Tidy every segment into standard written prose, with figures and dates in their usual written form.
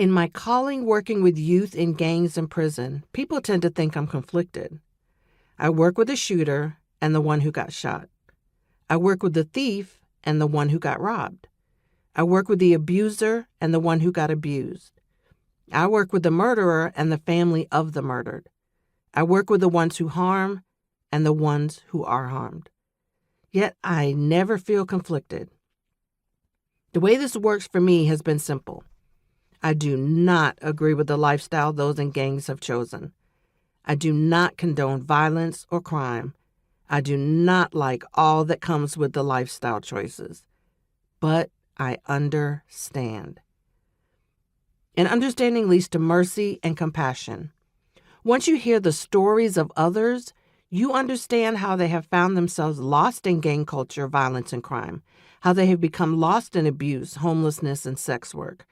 In my calling working with youth in gangs and prison, people tend to think I'm conflicted. I work with the shooter and the one who got shot. I work with the thief and the one who got robbed. I work with the abuser and the one who got abused. I work with the murderer and the family of the murdered. I work with the ones who harm and the ones who are harmed. Yet I never feel conflicted. The way this works for me has been simple. I do not agree with the lifestyle those in gangs have chosen. I do not condone violence or crime. I do not like all that comes with the lifestyle choices. But I understand. And understanding leads to mercy and compassion. Once you hear the stories of others, you understand how they have found themselves lost in gang culture, violence, and crime, how they have become lost in abuse, homelessness, and sex work.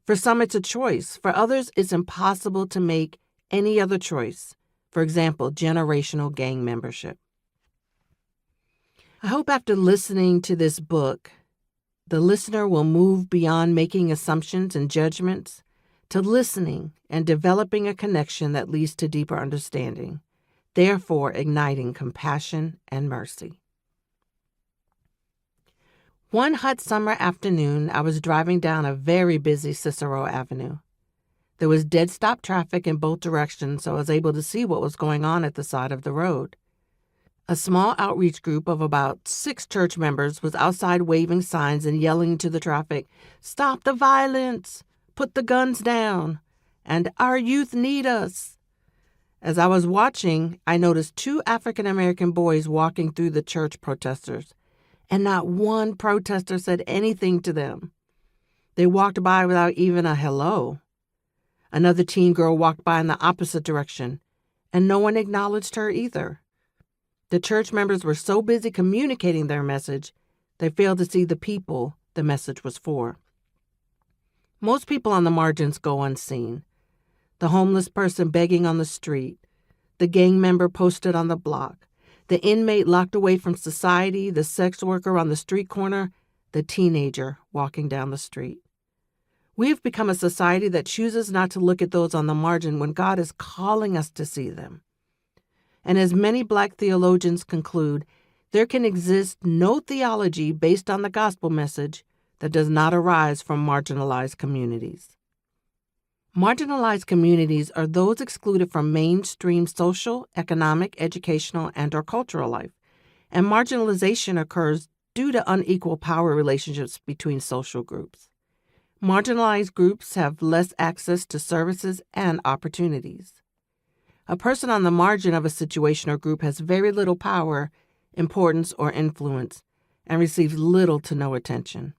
For some, it's a choice. For others, it's impossible to make any other choice. For example, generational gang membership. I hope after listening to this book, the listener will move beyond making assumptions and judgments to listening and developing a connection that leads to deeper understanding, therefore igniting compassion and mercy. One hot summer afternoon, I was driving down a very busy Cicero Avenue. There was dead-stop traffic in both directions, so I was able to see what was going on at the side of the road. A small outreach group of about 6 church members was outside waving signs and yelling to the traffic, "Stop the violence! Put the guns down! And our youth need us!" As I was watching, I noticed 2 African-American boys walking through the church protesters, and not one protester said anything to them. They walked by without even a hello. Another teen girl walked by in the opposite direction, and no one acknowledged her either. The church members were so busy communicating their message, they failed to see the people the message was for. Most people on the margins go unseen. The homeless person begging on the street, the gang member posted on the block, the inmate locked away from society, the sex worker on the street corner, the teenager walking down the street. We have become a society that chooses not to look at those on the margin when God is calling us to see them. And as many Black theologians conclude, there can exist no theology based on the gospel message that does not arise from marginalized communities. Marginalized communities are those excluded from mainstream social, economic, educational, and/or cultural life, and marginalization occurs due to unequal power relationships between social groups. Marginalized groups have less access to services and opportunities. A person on the margin of a situation or group has very little power, importance, or influence, and receives little to no attention.